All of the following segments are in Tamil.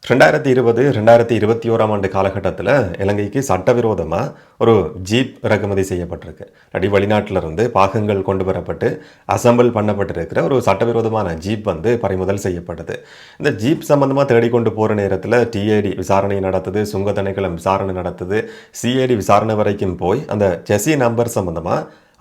2020, 2021ஆம் ஆண்டு காலகட்டத்தில இலங்கைக்கு சட்டவிரோதமா ஒரு ஜீப் இறக்குமதி செய்யப்பட்டிருக்கு. இல்லாட்டி வெளிநாட்டிலிருந்து பாகங்கள் கொண்டு வரப்பட்டு அசெம்பிள் பண்ணப்பட்டிருக்கிற ஒரு சட்டவிரோதமான ஜீப் பறிமுதல் செய்யப்பட்டது. இந்த ஜீப் சம்பந்தமா தேடிக்கொண்டு போற நேரத்தில டிஏடி விசாரணை நடத்துது, சுங்க திணைக்களம் விசாரணை நடத்துது, சிஐடி விசாரணை வரைக்கும் போய் அந்த செசி நம்பர் சம்பந்தமா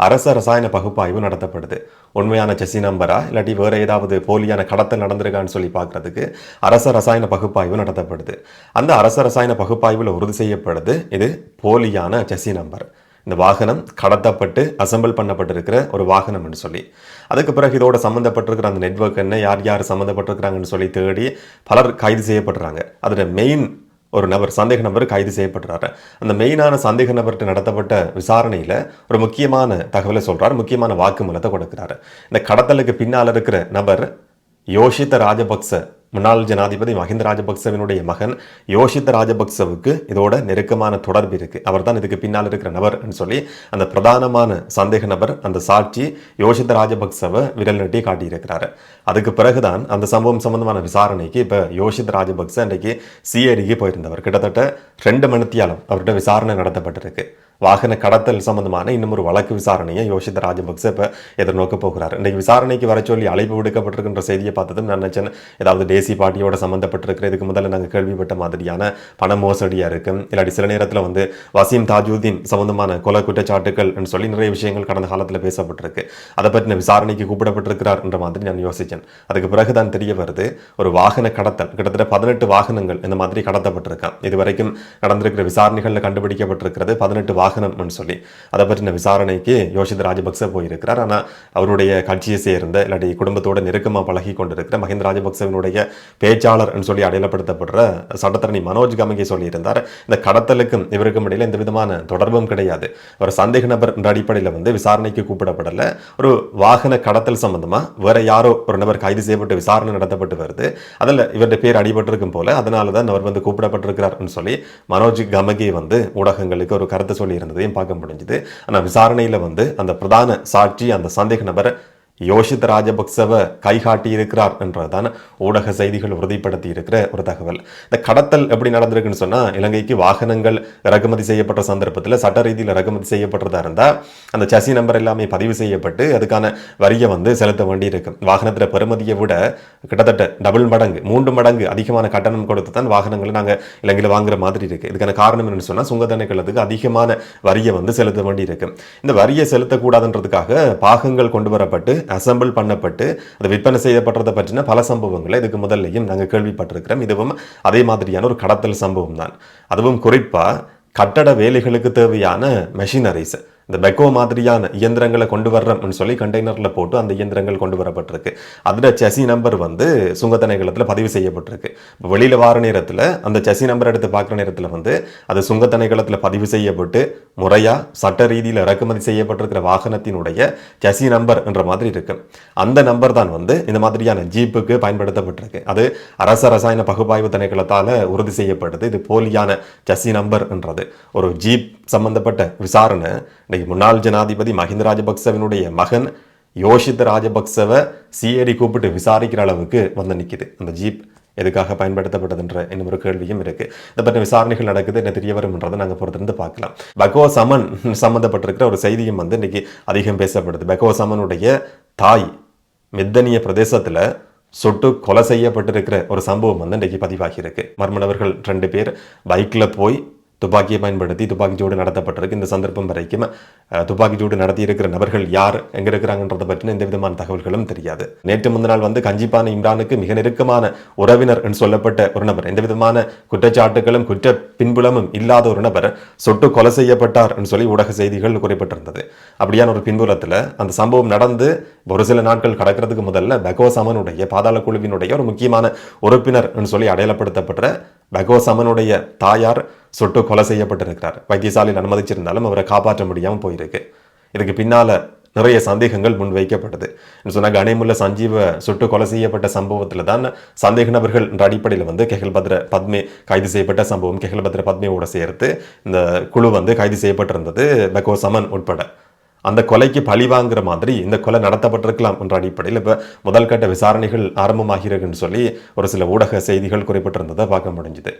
அரச ரசாயன பகுப்பாய்வு நடத்தப்படுது. உண்மையான செசி நம்பரா இல்லாட்டி வேற ஏதாவது போலியான கடத்தல் நடந்திருக்கான்னு சொல்லி பார்க்கறதுக்கு அரச ரசாயன பகுப்பாய்வு நடத்தப்படுது. அந்த அரச ரசாயன பகுப்பாய்வில் உறுதி செய்யப்படுது இது போலியான செசி நம்பர். இந்த வாகனம் கடத்தப்பட்டு அசெம்பிள் பண்ணப்பட்டிருக்கிற ஒரு வாகனம் என்று சொல்லி. அதுக்கு பிறகு இதோட சம்மந்தப்பட்டிருக்கிற அந்த நெட்வொர்க் என்ன, யார் யார் சம்மந்தப்பட்டிருக்கிறாங்கன்னு சொல்லி தேடி பலர் கைது செய்யப்படுறாங்க. அதில் மெயின் ஒரு நபர், சந்தேக நபர் கைது செய்யப்படுறாரு. அந்த மெயினான சந்தேக நபர்கிட்ட நடத்தப்பட்ட விசாரணையில் ஒரு முக்கியமான தகவலை சொல்றாரு, முக்கியமான வாக்குமூலத்தை கொடுக்கிறாரு. இந்த கடத்தலுக்கு பின்னால் இருக்கிற நபர் யோஷித்த ராஜபக்ச, முன்னாள் ஜனாதிபதி மஹிந்த ராஜபக்சவினுடைய மகன் யோஷித்த ராஜபக்சவுக்கு இதோட நெருக்கமான தொடர்பு இருக்கு. அவர் தான் இதுக்கு பின்னால் இருக்கிற நபர் சொல்லி அந்த பிரதானமான சந்தேக நபர், அந்த சாட்சி யோஷித்த ராஜபக்சவை விரல் நீட்டி காட்டியிருக்கிறாரு. அதுக்கு பிறகுதான் அந்த சம்பவம் சம்பந்தமான விசாரணைக்கு இப்ப யோஷித்த ராஜபக்ச இன்றைக்கு சிஐடிக்கு போயிருந்தவர். கிட்டத்தட்ட 2 மணித்தியாலம் அவர்கிட்ட விசாரணை நடத்தப்பட்டிருக்கு. வாகன கடத்தல் சம்பந்தமான இன்னும் ஒரு வழக்கு விசாரணையை யோஷித்த ராஜபக்ச இப்ப எதிர்நோக்க போகிறார். இன்றைக்கு விசாரணைக்கு வர சொல்லி அழைப்பு விடுக்கப்பட்டிருக்கின்ற செய்தியை பார்த்ததும் நான் நினைச்சேன் ஏதாவது தேசிய பார்ட்டியோட சம்பந்தப்பட்டிருக்கிற, இதுக்கு முதல்ல நாங்கள் கேள்விப்பட்ட மாதிரியான பண மோசடியா இருக்கும், இல்லாட்டி சில நேரத்தில் வசீம் தாஜுதீன் சம்பந்தமான கொலை குற்றச்சாட்டுகள் சொல்லி நிறைய விஷயங்கள் கடந்த காலத்தில் பேசப்பட்டிருக்கு. அதை பற்றின விசாரணைக்கு கூப்பிடப்பட்டிருக்கிறார் என்ற மாதிரி நான் யோசித்தேன். அதுக்கு பிறகுதான் தெரிய வருது ஒரு வாகன கடத்தல், கிட்டத்தட்ட 18 வாகனங்கள் இந்த மாதிரி கடத்தப்பட்டிருக்கான். இதுவரைக்கும் நடந்திருக்கிற விசாரணைகளில் கண்டுபிடிக்கப்பட்டிருக்கிறது 18 வாகனம் சொல்லி. அதை பற்றின விசாரணைக்கு யோஷித்த ராஜபக்ச போயிருக்கிறார். ஆனால் அவருடைய கட்சியை சேர்ந்த இல்லாட்டி குடும்பத்தோட நெருக்கமாக பழகி கொண்டிருக்கிற மஹிந்த ராஜபக்சவினுடைய பேச்சாளர் சொல்லி அடையாளப்படுத்தப்படுற சட்டத்தரணி மனோஜ் கமகே சொல்லியிருந்தார், இந்த கடத்தலுக்கும் இவருக்கும் இடையில எந்த விதமான தொடர்பும் கிடையாது. ஒரு சந்தேக நபர் என்ற அடிப்படையில் விசாரணைக்கு கூப்பிடப்படல. ஒரு வாகன கடத்தல் சம்பந்தமா வேற யாரோ ஒரு நபர் கைது செய்யப்பட்டு விசாரணை நடத்தப்பட்டு வருது. அதில் இவருடைய பேர் அடிபட்டிருக்கும் போல, அதனால தான் அவர் கூப்பிடப்பட்டிருக்கிறார் சொல்லி மனோஜ் கமகே ஊடகங்களுக்கு ஒரு கருத்தை சொல்லி இருந்ததையும் பார்க்க முடிஞ்சது. ஆனால் விசாரணையில் அந்த பிரதான சாட்சி, அந்த சந்தேக நபர் யோஷித்த ராஜபக்சவை கைகாட்டி இருக்கிறார் என்றதான் ஊடக செய்திகள் உறுதிப்படுத்தி இருக்கிற ஒரு தகவல். இந்த கடத்தல் எப்படி நடந்திருக்குன்னு சொன்னா, இலங்கைக்கு வாகனங்கள் இறக்குமதி செய்யப்பட்ட சந்தர்ப்பத்தில் சட்ட ரீதியில் இறக்குமதி செய்யப்பட்டதா இருந்தா அந்த சசி நம்பர் எல்லாமே பதிவு செய்யப்பட்டு அதுக்கான வரியை செலுத்த வேண்டி இருக்கு. வாகனத்தில் பெறுமதியை விட கிட்டத்தட்ட டபுள் மடங்கு 3 மடங்கு அதிகமான கட்டணம் கொடுத்து தான் வாகனங்களை நாங்கள் இலங்கையில் வாங்குற மாதிரி இருக்கு. இதுக்கான காரணம் என்னன்னு சொன்னா, சுங்க திணைக்களத்துக்கு அதிகமான வரியை செலுத்த வேண்டி இருக்கு. இந்த வரியை செலுத்தக்கூடாதுன்றதுக்காக பாகங்கள் கொண்டு வரப்பட்டு அசெம்பிள் பண்ணப்பட்டு அது விற்பனை செய்யப்படுறதை பற்றின பல சம்பவங்களை இதுக்கு முதல்லையும் நாங்கள் கேள்விப்பட்டிருக்கிறோம். இதுவும் அதே மாதிரியான ஒரு கடத்தல் சம்பவம் தான். அதுவும் குறிப்பா கட்டட வேலைகளுக்கு தேவையான மெஷினரிஸ், இந்த பெக்கோ மாதிரியான இயந்திரங்களை கொண்டு வர்றோம்னு சொல்லி கண்டெய்னரில் போட்டு அந்த இயந்திரங்கள் கொண்டு வரப்பட்டிருக்கு. அதில் செசி நம்பர் சுங்க திணைக்களத்தில் பதிவு செய்யப்பட்டிருக்கு. வெளியில் வார நேரத்தில் அந்த செசி நம்பர் எடுத்து பார்க்குற நேரத்தில் அது சுங்க திணைக்களத்தில் பதிவு செய்யப்பட்டு முறையாக சட்ட ரீதியில் இறக்குமதி செய்யப்பட்டிருக்கிற வாகனத்தினுடைய செசி நம்பர் என்ற மாதிரி இருக்கு. அந்த நம்பர் தான் இந்த மாதிரியான ஜீப்புக்கு பயன்படுத்தப்பட்டிருக்கு. அது அரச ரசாயன பகுப்பாய்வு திணைக்களத்தால் உறுதி செய்யப்பட்டது. இது போலியான செசி நம்பர் என்றது. ஒரு ஜீப் சம்பந்தப்பட்ட விசாரணை முன்னாள் ஜனாதிபதி மஹிந்த ராஜபக்சவினுடைய மகன் யோஷித்த ராஜபக்சவை சிஐடி கூப்பிட்டு விசாரிக்கிற அளவுக்கு நிக்குது. அந்த ஜீப் எதுக்காக பயன்படுத்தப்பட்டதுன்ற இன்னொரு கேள்வியும் இருக்கு. இதை பற்றி விசாரணைகள் நடக்குது, என்ன தெரிய வரும்ன்றதை நாங்கள் பொறுத்திருந்து பார்க்கலாம். பெக்கோ சமன் சம்பந்தப்பட்டிருக்கிற ஒரு செய்தியும் இன்னைக்கு அதிகம் பேசப்படுது. பெக்கோ சமனுடைய தாய் மெத்தனிய பிரதேசத்துல சுட்டு கொலை செய்யப்பட்டிருக்கிற ஒரு சம்பவம் இன்றைக்கு பதிவாகி இருக்கு. மர்ம நபர்கள் 2 பேர் பைக்ல போய் துப்பாக்கியை பயன்படுத்தி துப்பாக்கிச்சூடு நடத்தப்பட்டிருக்கு. இந்த சந்தர்ப்பம் வரைக்கும் துப்பாக்கிச்சூடு நடத்தி இருக்கிற நபர்கள் யார், எங்க இருக்கிறாங்கன்றதை பற்றின எந்த விதமான தகவல்களும் தெரியாது. நேற்று முந்தினால் கஞ்சிப்பான இம்ரானுக்கு மிக நெருக்கமான உறவினர் என்று சொல்லப்பட்ட ஒரு நபர், எந்த விதமான குற்றச்சாட்டுகளும் குற்ற பின்புலமும் இல்லாத ஒரு நபர் சொட்டு கொலை செய்யப்பட்டார் என்று சொல்லி ஊடக செய்திகள் குறிப்பிட்டிருந்தது. அப்படியான ஒரு பின்புலத்தில் அந்த சம்பவம் நடந்து ஒரு சில நாட்கள் கடக்கிறதுக்கு முதல்ல பெக்கோ சமனுடைய பாதாள குழுவினுடைய ஒரு முக்கியமான உறுப்பினர் என்று சொல்லி அடையாளப்படுத்தப்பட்ட பெக்கோ சமனுடைய தாயார் சுட்டு கொலை செய்யப்பட்டிருக்கிறார். வைத்தியசாலையில் அனுமதிச்சிருந்தாலும் அவரை காப்பாற்ற முடியாமல் போயிருக்கு. இதுக்கு பின்னால நிறைய சந்தேகங்கள் முன்வைக்கப்பட்டது. சொன்ன கனிமுல்ல சஞ்சீவ சுட்டு கொலை செய்யப்பட்ட சம்பவத்தில் தான் சந்தேக நபர்கள் என்ற அடிப்படையில் கெஹல்பத்ர பத்மே கைது செய்யப்பட்ட சம்பவம், கெஹல்பத்ர பத்மேவோட சேர்த்து இந்த குழு கைது செய்யப்பட்டிருந்தது பெக்கோ சமன் உட்பட. அந்த கொலைக்கு பழி வாங்குற மாதிரி இந்த கொலை நடத்தப்பட்டிருக்கலாம் என்ற அடிப்படையில் இப்போ முதல் கட்ட விசாரணைகள் ஆரம்பமாகிறதுன்னு சொல்லி ஒரு சில ஊடக செய்திகள் குறிப்பிட்டிருந்ததை பார்க்க முடிஞ்சுது.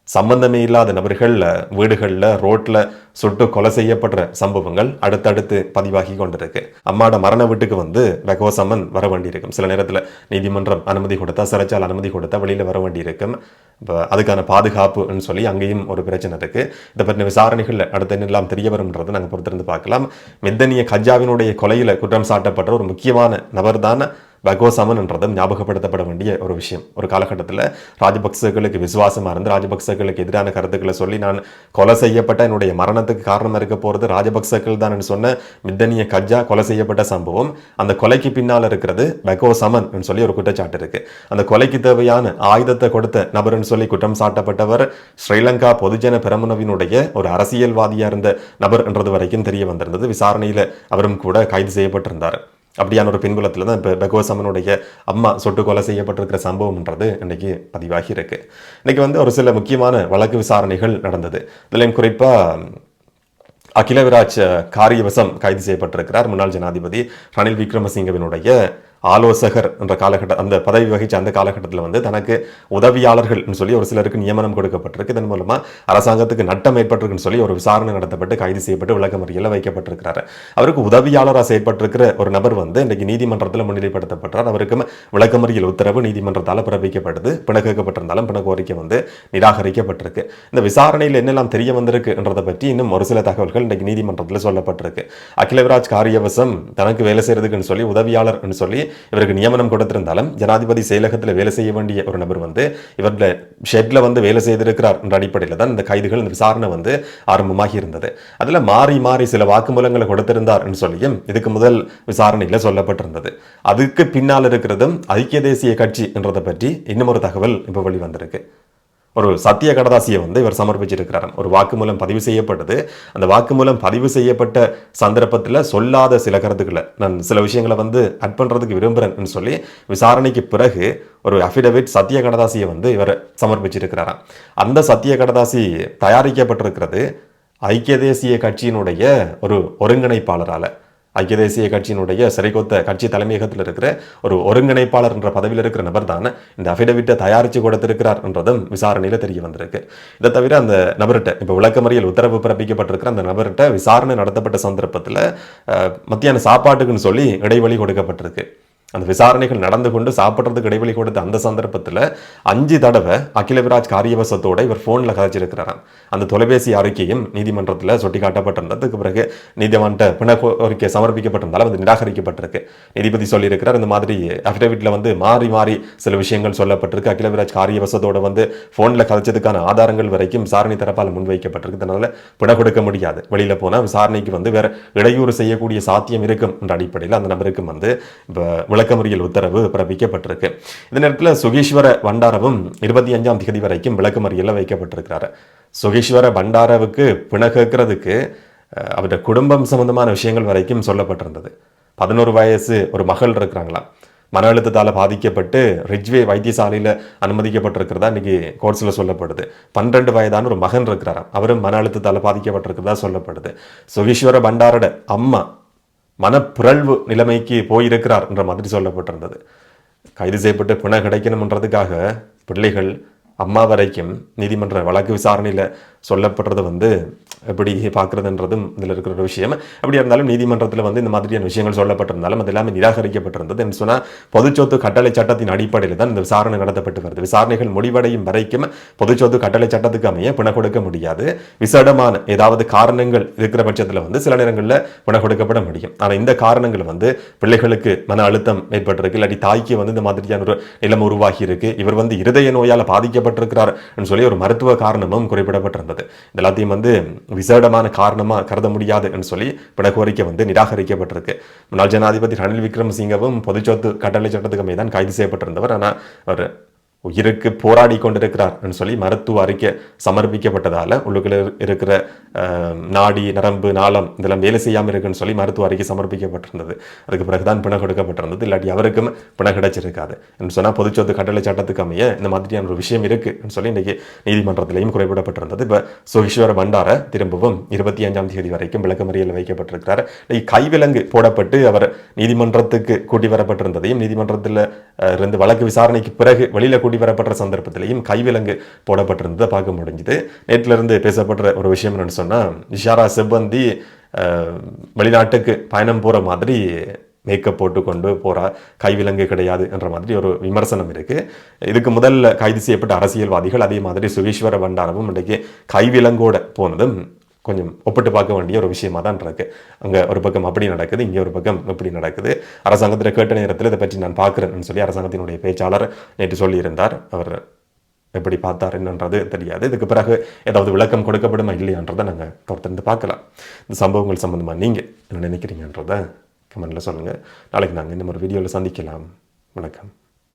சம்பந்தமே இல்லாத நபர்கள் வீடுகளில் ரோட்ல சுட்டு கொலை செய்யப்படுற சம்பவங்கள் அடுத்தடுத்து பதிவாகி கொண்டிருக்கு. அம்மாட மரண வீட்டுக்கு வந்து பெகோ சம்மன் வர வேண்டியிருக்கும். சில நேரத்தில் நீதிமன்றம் அனுமதி கொடுத்தா, சிறைச்சாலை அனுமதி கொடுத்தா வெளியில் வர வேண்டியிருக்கும். இப்போ அதுக்கான பாதுகாப்புன்னு சொல்லி அங்கேயும் ஒரு பிரச்சனை இருக்கு. இதை பற்றின விசாரணைகள் அடுத்த என்னெல்லாம் தெரிய வரும்ன்றதை நாங்கள் பொறுத்திருந்து பார்க்கலாம். மெத்தனிய கஜாவினுடைய கொலையில் குற்றம் சாட்டப்பட்ட ஒரு முக்கியமான நபர் தான் பெகோ சமன் என்றதும் ஞாபகப்படுத்தப்பட வேண்டிய ஒரு விஷயம். ஒரு காலகட்டத்தில் ராஜபக்சர்களுக்கு விசுவாசமாக இருந்து ராஜபக்சர்களுக்கு எதிரான கருத்துக்களை சொல்லி நான் கொலை செய்யப்பட்ட என்னுடைய மரணத்துக்கு காரணமாக இருக்க போகிறது ராஜபக்சர்கள் தான் சொன்ன மித்தனிய கஜா கொலை செய்யப்பட்ட சம்பவம். அந்த கொலைக்கு பின்னால் இருக்கிறது பெகோ சமன் சொல்லி ஒரு குற்றச்சாட்டு இருக்கு. அந்த கொலைக்கு தேவையான ஆயுதத்தை கொடுத்த நபர்னு சொல்லி குற்றம் சாட்டப்பட்டவர் ஸ்ரீலங்கா பொதுஜன பெரமுனவினுடைய ஒரு அரசியல்வாதியாக இருந்த நபர் என்றது வரைக்கும் தெரிய வந்திருந்தது. விசாரணையில் அவரும் கூட கைது செய்யப்பட்டிருந்தார். அப்படியான ஒரு பின்புலத்தில் தான் இப்போ பெகோ சமனுடைய அம்மா சுட்டு கொலை செய்யப்பட்டிருக்கிற சம்பவம்ன்றது இன்னைக்கு பதிவாகி இருக்கு. இன்னைக்கு வந்து ஒரு சில முக்கியமான வழக்கு விசாரணைகள் நடந்தது. இதுலையும் குறிப்பாக அகிலவிராஜ் காரியவசம் கைது செய்யப்பட்டிருக்கிறார். முன்னாள் ஜனாதிபதி ரணில் விக்ரமசிங்கவினுடைய ஆலோசகர் என்ற காலகட்டம், அந்த பதவி வகிச்ச அந்த காலகட்டத்தில் வந்து தனக்கு உதவியாளர்கள் சொல்லி ஒரு சிலருக்கு நியமனம் கொடுக்கப்பட்டிருக்கு. இதன் மூலமா அரசாங்கத்துக்கு நட்டம் ஏற்பட்டிருக்குன்னு சொல்லி ஒரு விசாரணை நடத்தப்பட்டு கைது செய்யப்பட்டு விளக்கமறியலில் வைக்கப்பட்டிருக்கிறார். அவருக்கு உதவியாளராக செயற்பட்டிருக்கிற ஒரு நபர் வந்து இன்றைக்கு நீதிமன்றத்தில் முன்னிலைப்படுத்தப்பட்டார். அவருக்கு விளக்கமறியல் உத்தரவு நீதிமன்றத்தால் பிறப்பிக்கப்படுது. பிணக்கப்பட்டிருந்தாலும் பிண கோரிக்கை வந்து நிராகரிக்கப்பட்டிருக்கு. இந்த விசாரணையில் என்னெல்லாம் தெரிய வந்திருக்கு என்றதை பற்றி இன்னும் ஒரு சில தகவல்கள் இன்றைக்கு நீதிமன்றத்தில் சொல்லப்பட்டிருக்கு. அகிலவிராஜ் காரியவசம் தனக்கு வேலை செய்யறதுக்குன்னு சொல்லி உதவியாளர் சொல்லி இவருக்கு நியமனம் கொடுத்திருந்தாலும் ஜனாதிபதி செயலகத்தில் வேலை செய்ய வேண்டிய ஒரு நபர் வந்து இவருடைய ஷெட்ல வந்து வேலை செய்திருக்கிறார் என்ற அடிப்படையில் தான் இந்த கைதுகள், இந்த விசாரணை வந்து ஆரம்பமாகி இருந்தது. அதுல மாறி மாறி சில வாக்குமூலங்களை கொடுத்திருந்தார் சொல்லியும் இதுக்கு முதல் விசாரணையில சொல்லப்பட்டிருந்தது. அதுக்கு பின்னால் இருக்கிறதும் ஐக்கிய தேசிய கட்சி என்றதை பற்றி இன்னும் ஒரு தகவல் இப்ப வெளிவந்திருக்கு. ஒரு சத்திய கடதாசியை வந்து இவர் சமர்ப்பிச்சிருக்கிறார். ஒரு வாக்குமூலம் பதிவு செய்யப்பட்டது. அந்த வாக்குமூலம் பதிவு செய்யப்பட்ட சந்தர்ப்பத்தில் சொல்லாத சில கருத்துக்களை நான் சில விஷயங்களை வந்து அட் பண்ணுறதுக்கு விரும்புகிறேன்னு சொல்லி விசாரணைக்கு பிறகு ஒரு அஃபிடவிட் சத்திய கடதாசியை வந்து இவர் சமர்ப்பிச்சிருக்கிறாராம். அந்த சத்திய கடதாசி தயாரிக்கப்பட்டிருக்கிறது ஐக்கிய தேசிய கட்சியினுடைய ஒரு ஒருங்கிணைப்பாளரால். ஐக்கிய தேசிய கட்சியினுடைய சிறைகொத்த கட்சி தலைமையகத்தில் இருக்கிற ஒரு ஒருங்கிணைப்பாளர் என்ற பதவியில் இருக்கிற நபர் தான் இந்த அஃபிடவிட்டை தயாரித்து கொடுத்திருக்கிறார் என்றதும் விசாரணையில் தெரிய வந்திருக்கு. இதை தவிர அந்த நபர்கிட்ட இப்போ விளக்கமறியல் உத்தரவு பிறப்பிக்கப்பட்டிருக்கிற அந்த நபர்கிட்ட விசாரணை நடத்தப்பட்ட சந்தர்ப்பத்தில் மத்தியான சாப்பாட்டுக்குன்னு சொல்லி இடைவெளி கொடுக்கப்பட்டிருக்கு. அந்த விசாரணைகள் நடந்து கொண்டு சாப்பிட்றதுக்கு இடைவெளி கொடுத்த அந்த சந்தர்ப்பத்தில் 5 தடவை அகிலவிராஜ் காரியவசத்தோட இவர் ஃபோனில் கதைச்சிருக்கிறாராம். அந்த தொலைபேசி அறிக்கையும் நீதிமன்றத்தில் சுட்டி காட்டப்பட்டிருந்ததுக்கு பிறகு நீதிமன்ற பிண கோரிக்கை சமர்ப்பிக்கப்பட்டிருந்தாலும் அது நிராகரிக்கப்பட்டிருக்கு. நீதிபதி சொல்லியிருக்கிறார், இந்த மாதிரி அஃபிடவிட்டில் வந்து மாறி மாறி சில விஷயங்கள் சொல்லப்பட்டிருக்கு. அகிலவிராஜ் காரியவசத்தோட வந்து ஃபோனில் கதைச்சதுக்கான ஆதாரங்கள் வரைக்கும் விசாரணை தரப்பால் முன்வைக்கப்பட்டிருக்கு. அதனால பிண கொடுக்க முடியாது. வெளியில் போனால் விசாரணைக்கு வந்து வேற இடையூறு செய்யக்கூடிய சாத்தியம் இருக்கும் என்ற அடிப்படையில் அந்த நபருக்கு வந்து இப்போ விளக்கமறியல் உத்தரவு பிறப்பிக்கப்பட்டிருக்கு. இந்த நேரத்தில் சுகீஸ்வர பண்டாரவும் 25ஆம் தேதி வரைக்கும் விளக்கமறியலில் வைக்கப்பட்டிருக்கிறாரு. சுகீஸ்வர பண்டாரவுக்கு பிண கேட்கறதுக்கு அவருடைய குடும்பம் சம்பந்தமான விஷயங்கள் வரைக்கும் சொல்லப்பட்டிருந்தது. 11 வயசு ஒரு மகள் இருக்கிறாங்களாம். மன அழுத்தத்தால் பாதிக்கப்பட்டு ரிஜ்வே வைத்தியசாலையில் அனுமதிக்கப்பட்டிருக்கிறதா இன்னைக்கு கோர்ட்ஸில் சொல்லப்படுது. 12 வயதான ஒரு மகன் இருக்கிறாராம். அவரும் மன அழுத்தத்தால் பாதிக்கப்பட்டிருக்கிறதா சொல்லப்படுது. சுகீஸ்வர பண்டாரோட அம்மா மனப்பிறழ்வு நிலைமைக்கு போயிருக்கிறார் என்ற மாதிரி சொல்லப்பட்டிருந்தது. கைது செய்யப்பட்டு பிணை கிடைக்கணும்ன்றதுக்காக பிள்ளைகள் அம்மா வரைக்கும் நீதிமன்ற வழக்கு விசாரணையில் சொல்லப்படுறது வந்து எப்படி பார்க்குறதுன்றதும் இதில் இருக்கிற ஒரு விஷயம். அப்படி இருந்தாலும் நீதிமன்றத்தில் வந்து இந்த மாதிரியான விஷயங்கள் சொல்லப்பட்டிருந்தாலும் அது எல்லாமே நிராகரிக்கப்பட்டிருந்தது. என்று சொன்னால் பொதுச்சொத்து கட்டளை சட்டத்தின் அடிப்படையில் தான் இந்த விசாரணை நடத்தப்பட்டு வருது. விசாரணைகள் முடிவடையும் வரைக்கும் பொதுச்சொத்து கட்டளை சட்டத்துக்கு அமைய பிணை கொடுக்க முடியாது. விசேடமான ஏதாவது காரணங்கள் இருக்கிற பட்சத்தில் வந்து சில நேரங்களில் பிணை கொடுக்கப்பட முடியும். ஆனால் இந்த காரணங்கள் வந்து பிள்ளைகளுக்கு மன அழுத்தம் ஏற்பட்டிருக்கு, இல்லாட்டி தாய்க்கு வந்து இந்த மாதிரியான ஒரு நிலைமை உருவாகி இருக்கு, இவர் வந்து இருதய நோயால் பாதிக்கப்பட்டிருக்கிறார் சொல்லி ஒரு மருத்துவ காரணமும் குறிப்பிடப்பட்டிருந்தது. எல்லாத்தையும் வந்து விசேடமான காரணமா கருத முடியாது என்று சொல்லி பிணை கோரிக்கை வந்து நிராகரிக்கப்பட்டிருக்கு. முன்னாள் ஜனாதிபதி ரணில் விக்ரமசிங்கவும் பொதுச்சொத்து கட்டளை சட்டத்துக்கு மீதான் கைது செய்யப்பட்டிருந்தவர். ஆனால் அவர் உயிருக்கு போராடி கொண்டிருக்கிறார் சொல்லி மருத்துவ அறிக்கை சமர்ப்பிக்கப்பட்டதால உள்ளுக்குள்ள இருக்கிற நாடி நரம்பு நாளம் இதெல்லாம் வேலை செய்யாமல் இருக்குன்னு சொல்லி மருத்துவ அறிக்கை சமர்ப்பிக்கப்பட்டிருந்தது. அதுக்கு பிறகுதான் பிணை கொடுக்கப்பட்டிருந்தது. இல்லாட்டி அவருக்கும் பிணை கிடைச்சிருக்காது என்று சொன்னால் பொதுச்சொத்து கட்டளை சட்டத்துக்கு அமைய இந்த மாதிரியான ஒரு விஷயம் இருக்குன்னு சொல்லி இன்னைக்கு நீதிமன்றத்திலையும் குறிப்பிடப்பட்டிருந்தது. இப்போ சுகீஸ்வர பண்டார திரும்பவும் 25ஆம் தேதி வரைக்கும் விளக்கமறியலில் வைக்கப்பட்டிருக்கிறார். கைவிலங்கு போடப்பட்டு அவர் நீதிமன்றத்துக்கு கூட்டி வரப்பட்டிருந்ததையும் நீதிமன்றத்தில் இருந்து வழக்கு விசாரணைக்கு பிறகு வெளியில கூட்டி வரப்பட்ட சந்தர்ப்பத்திலையும் கைவிலங்கு போடப்பட்டிருந்ததை பார்க்க முடிஞ்சுது. நேற்றிலிருந்து பேசப்படுற ஒரு விஷயம் என்னன்னு சொன்னா, இஷாரா செவ்வந்தி வெளிநாட்டுக்கு பயணம் போற மாதிரி மேக்கப் போட்டு கொண்டு போறா, கைவிலங்கு கிடையாது என்ற மாதிரி ஒரு விமர்சனம் இருக்கு. இதுக்கு முதல்ல கைது செய்யப்பட்ட அரசியல்வாதிகள் அதே மாதிரி சுகீஸ்வர பண்டாரமும் இன்றைக்கு கைவிலங்கோட போனதும் கொஞ்சம் ஒப்பிட்டு பார்க்க வேண்டிய ஒரு விஷயமா தான் இருக்கு. அங்கே ஒரு பக்கம் அப்படி நடக்குது, இங்கே ஒரு பக்கம் இப்படி நடக்குது. அரசாங்கத்தில் கேட்ட நேரத்தில் இதை பற்றி நான் பார்க்குறேன்னு சொல்லி அரசாங்கத்தினுடைய பேச்சாளர் நேற்று சொல்லியிருந்தார். அவர் எப்படி பார்த்தார் என்னன்றது தெரியாது. இதுக்கு பிறகு ஏதாவது விளக்கம் கொடுக்கப்படுமா இல்லையான்றதை நாங்கள் தொடர்ந்து பார்க்கலாம். இந்த சம்பவங்கள் சம்பந்தமாக நீங்கள் என்ன நினைக்கிறீங்கன்றதை கமெண்ட்டில் சொல்லுங்கள். நாளைக்கு நாங்கள் இந்த ஒரு வீடியோவில் சந்திக்கலாம். வணக்கம்.